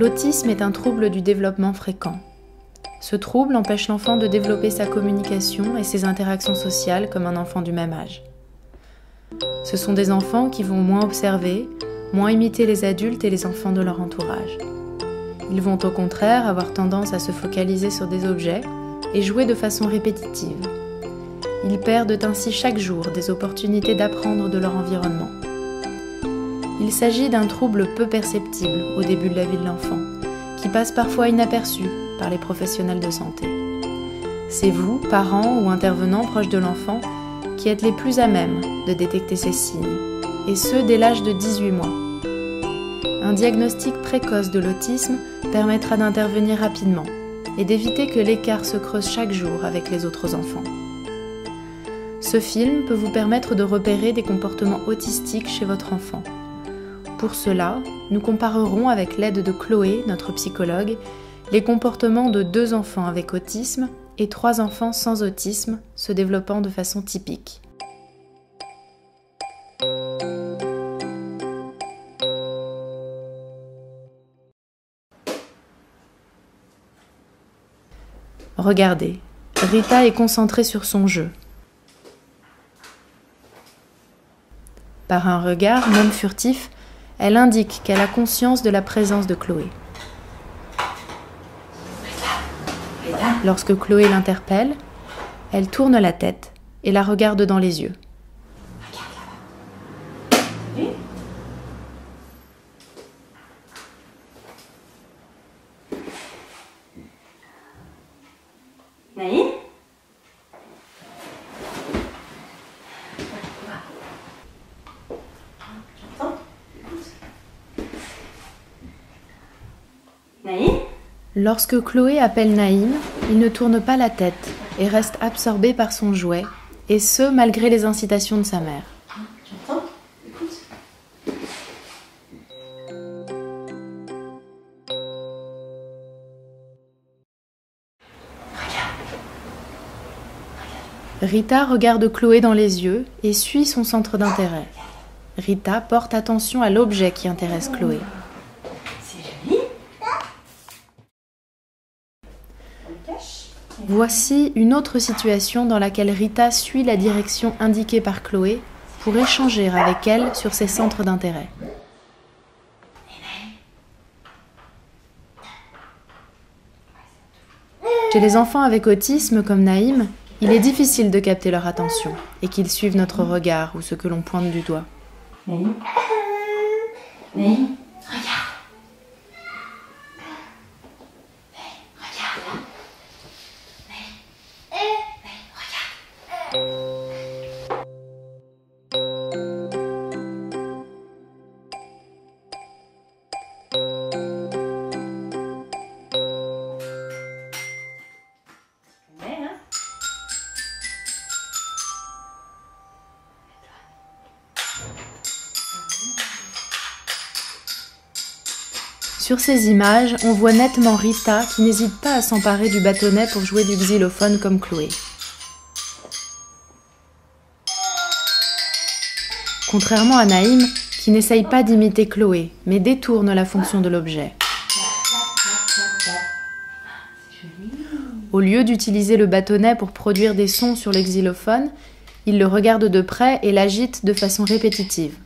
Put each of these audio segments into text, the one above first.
L'autisme est un trouble du développement fréquent. Ce trouble empêche l'enfant de développer sa communication et ses interactions sociales comme un enfant du même âge. Ce sont des enfants qui vont moins observer, moins imiter les adultes et les enfants de leur entourage. Ils vont au contraire avoir tendance à se focaliser sur des objets et jouer de façon répétitive. Ils perdent ainsi chaque jour des opportunités d'apprendre de leur environnement. Il s'agit d'un trouble peu perceptible au début de la vie de l'enfant, qui passe parfois inaperçu par les professionnels de santé. C'est vous, parents ou intervenants proches de l'enfant, qui êtes les plus à même de détecter ces signes, et ce dès l'âge de 18 mois. Un diagnostic précoce de l'autisme permettra d'intervenir rapidement et d'éviter que l'écart se creuse chaque jour avec les autres enfants. Ce film peut vous permettre de repérer des comportements autistiques chez votre enfant. Pour cela, nous comparerons avec l'aide de Chloé, notre psychologue, les comportements de 2 enfants avec autisme et 3 enfants sans autisme se développant de façon typique. Regardez, Rita est concentrée sur son jeu. Par un regard, même furtif, elle indique qu'elle a conscience de la présence de Chloé. Lorsque Chloé l'interpelle, elle tourne la tête et la regarde dans les yeux. Naïm ? Naïm ? Lorsque Chloé appelle Naïm, il ne tourne pas la tête et reste absorbé par son jouet, et ce malgré les incitations de sa mère. J'entends ? Écoute. Rita regarde Chloé dans les yeux et suit son centre d'intérêt. Rita porte attention à l'objet qui intéresse Chloé. C'est joli. Voici une autre situation dans laquelle Rita suit la direction indiquée par Chloé pour échanger avec elle sur ses centres d'intérêt. Chez les enfants avec autisme comme Naïm, il est difficile de capter leur attention et qu'ils suivent notre regard ou ce que l'on pointe du doigt. Naïm ? Naïm ? Regarde. Sur ces images, on voit nettement Rita qui n'hésite pas à s'emparer du bâtonnet pour jouer du xylophone comme Chloé. Contrairement à Naïm, qui n'essaye pas d'imiter Chloé, mais détourne la fonction de l'objet. Au lieu d'utiliser le bâtonnet pour produire des sons sur le xylophone, il le regarde de près et l'agite de façon répétitive.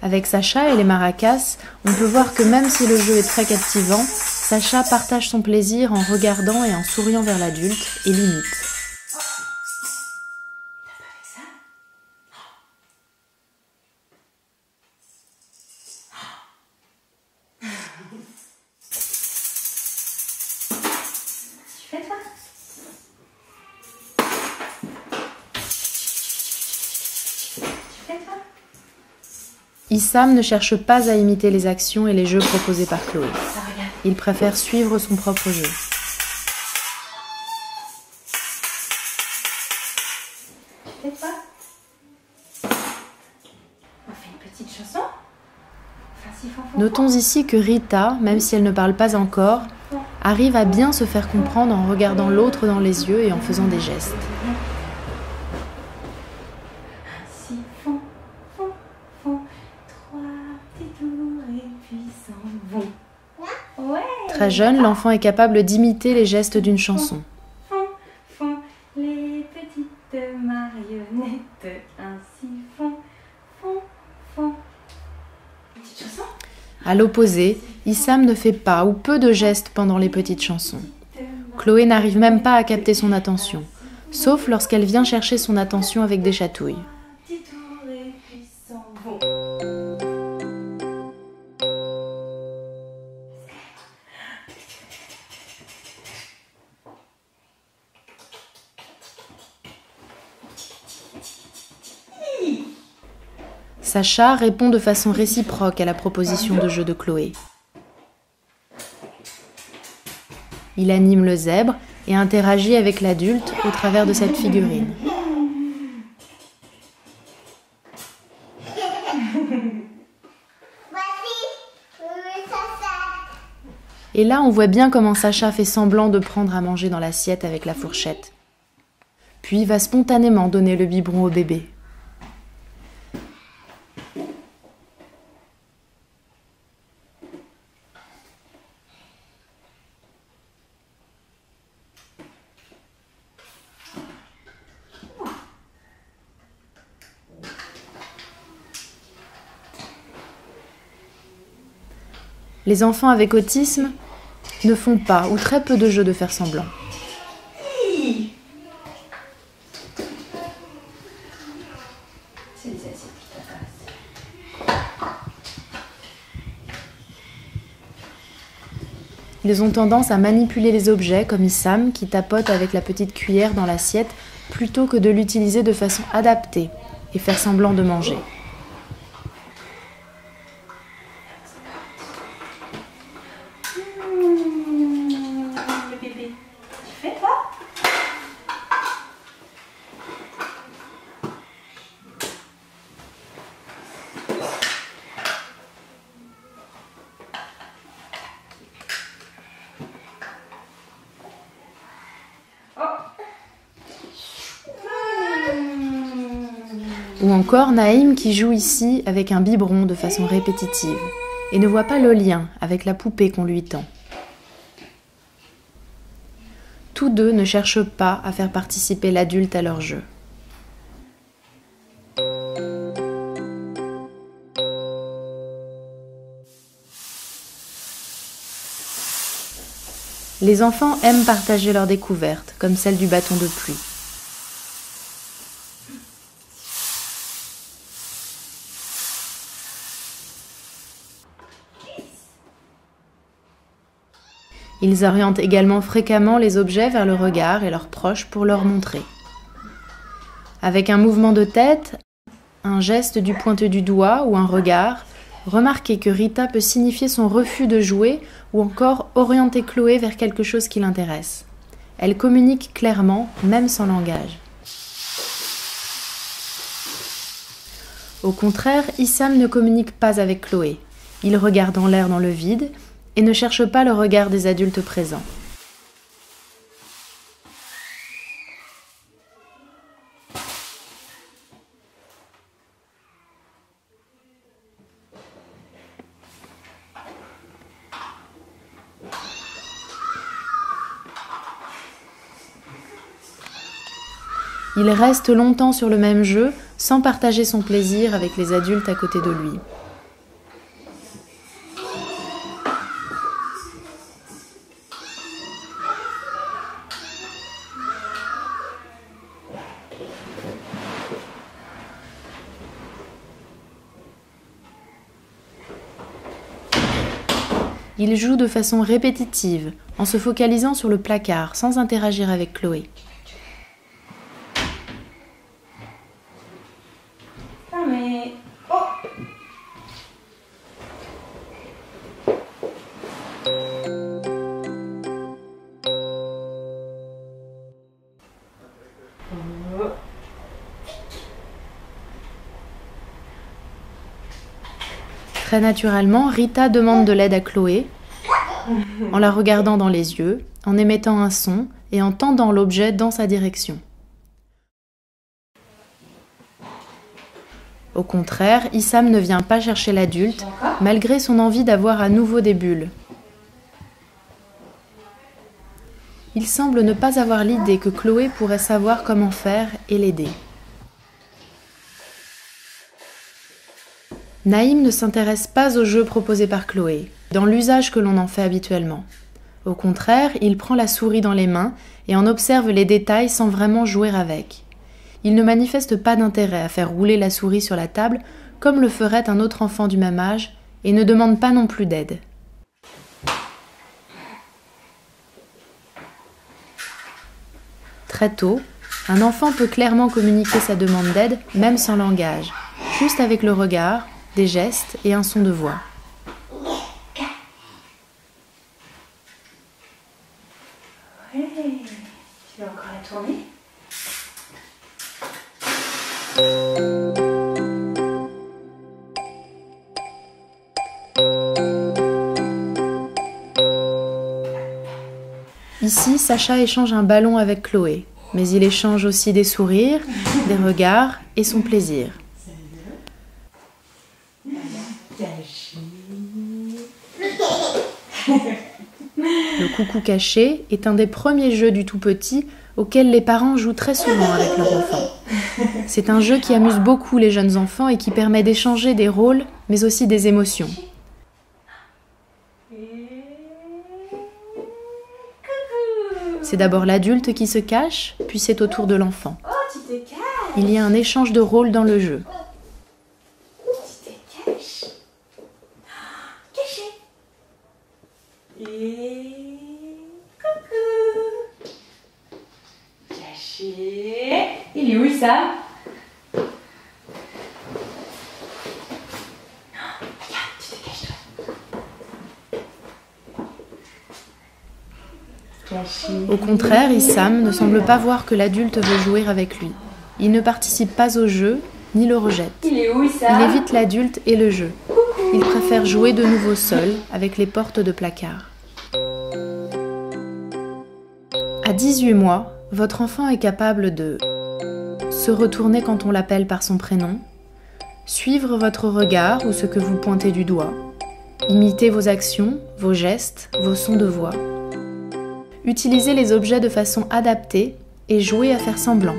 Avec Sacha et les maracas, on peut voir que même si le jeu est très captivant, Sacha partage son plaisir en regardant et en souriant vers l'adulte et l'imite. Issam ne cherche pas à imiter les actions et les jeux proposés par Chloé. Il préfère suivre son propre jeu. Tu fais quoi ? On fait une petite chanson ? Enfin, Notons ici que Rita, même si elle ne parle pas encore, arrive à bien se faire comprendre en regardant l'autre dans les yeux et en faisant des gestes. Très jeune, l'enfant est capable d'imiter les gestes d'une chanson. Les petites marionnettes ainsi font. Petite chanson. À l'opposé, Issam ne fait pas ou peu de gestes pendant les petites chansons. Chloé n'arrive même pas à capter son attention, sauf lorsqu'elle vient chercher son attention avec des chatouilles. Sacha répond de façon réciproque à la proposition de jeu de Chloé. Il anime le zèbre et interagit avec l'adulte au travers de cette figurine. Et là, on voit bien comment Sacha fait semblant de prendre à manger dans l'assiette avec la fourchette. Puis va spontanément donner le biberon au bébé. Les enfants avec autisme ne font pas ou très peu de jeux de faire semblant. Ils ont tendance à manipuler les objets comme Issam qui tapote avec la petite cuillère dans l'assiette plutôt que de l'utiliser de façon adaptée et faire semblant de manger. Le bébé, tu fais toi? Ou encore Naïm qui joue ici avec un biberon de façon répétitive et ne voit pas le lien avec la poupée qu'on lui tend. Tous deux ne cherchent pas à faire participer l'adulte à leur jeu. Les enfants aiment partager leurs découvertes, comme celle du bâton de pluie. Ils orientent également fréquemment les objets vers le regard et leurs proches pour leur montrer. Avec un mouvement de tête, un geste du pointe du doigt ou un regard, remarquez que Rita peut signifier son refus de jouer ou encore orienter Chloé vers quelque chose qui l'intéresse. Elle communique clairement, même sans langage. Au contraire, Issam ne communique pas avec Chloé. Il regarde en l'air dans le vide et ne cherche pas le regard des adultes présents. Il reste longtemps sur le même jeu sans partager son plaisir avec les adultes à côté de lui. Il joue de façon répétitive, en se focalisant sur le placard, sans interagir avec Chloé. Ah mais... Oh! Très naturellement, Rita demande de l'aide à Chloé, en la regardant dans les yeux, en émettant un son et en tendant l'objet dans sa direction. Au contraire, Issam ne vient pas chercher l'adulte, malgré son envie d'avoir à nouveau des bulles. Il semble ne pas avoir l'idée que Chloé pourrait savoir comment faire et l'aider. Naïm ne s'intéresse pas aux jeux proposés par Chloé, dans l'usage que l'on en fait habituellement. Au contraire, il prend la souris dans les mains et en observe les détails sans vraiment jouer avec. Il ne manifeste pas d'intérêt à faire rouler la souris sur la table comme le ferait un autre enfant du même âge et ne demande pas non plus d'aide. Très tôt, un enfant peut clairement communiquer sa demande d'aide même sans langage, juste avec le regard, des gestes et un son de voix. Ouais. Tu veux encore la tourner? Ici, Sacha échange un ballon avec Chloé, mais il échange aussi des sourires, des regards et son plaisir. Le coucou caché est un des premiers jeux du tout petit auxquels les parents jouent très souvent avec leur enfant. C'est un jeu qui amuse beaucoup les jeunes enfants et qui permet d'échanger des rôles, mais aussi des émotions. C'est d'abord l'adulte qui se cache, puis c'est au tour de l'enfant. Oh, tu te caches. Il y a un échange de rôles dans le jeu. Tu te caches. Caché. Et coucou. Caché. Il est où ça? Regarde, tu te caches toi. Caché. Au contraire, Issam ne semble pas voir que l'adulte veut jouer avec lui. Il ne participe pas au jeu, ni le rejette. Il est où ça? Il évite l'adulte et le jeu. Il préfère jouer de nouveau seul, avec les portes de placard. À 18 mois, votre enfant est capable de se retourner quand on l'appelle par son prénom, suivre votre regard ou ce que vous pointez du doigt, imiter vos actions, vos gestes, vos sons de voix, utiliser les objets de façon adaptée et jouer à faire semblant,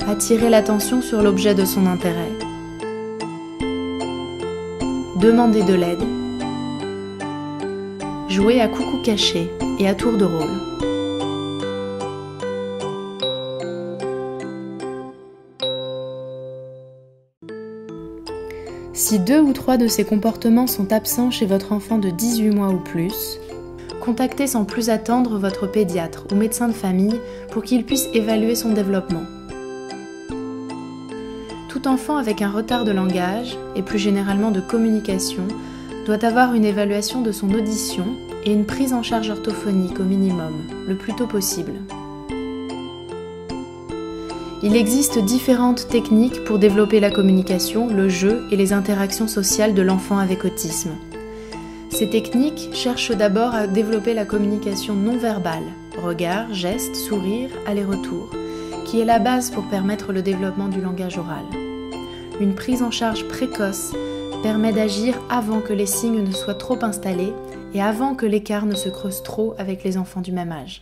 attirer l'attention sur l'objet de son intérêt, demander de l'aide, jouer à coucou caché et à tour de rôle. Si 2 ou 3 de ces comportements sont absents chez votre enfant de 18 mois ou plus, contactez sans plus attendre votre pédiatre ou médecin de famille pour qu'il puisse évaluer son développement. Tout enfant avec un retard de langage, et plus généralement de communication, doit avoir une évaluation de son audition et une prise en charge orthophonique au minimum, le plus tôt possible. Il existe différentes techniques pour développer la communication, le jeu et les interactions sociales de l'enfant avec autisme. Ces techniques cherchent d'abord à développer la communication non verbale, regard, gestes, sourire, aller-retour, qui est la base pour permettre le développement du langage oral. Une prise en charge précoce permet d'agir avant que les signes ne soient trop installés et avant que l'écart ne se creuse trop avec les enfants du même âge.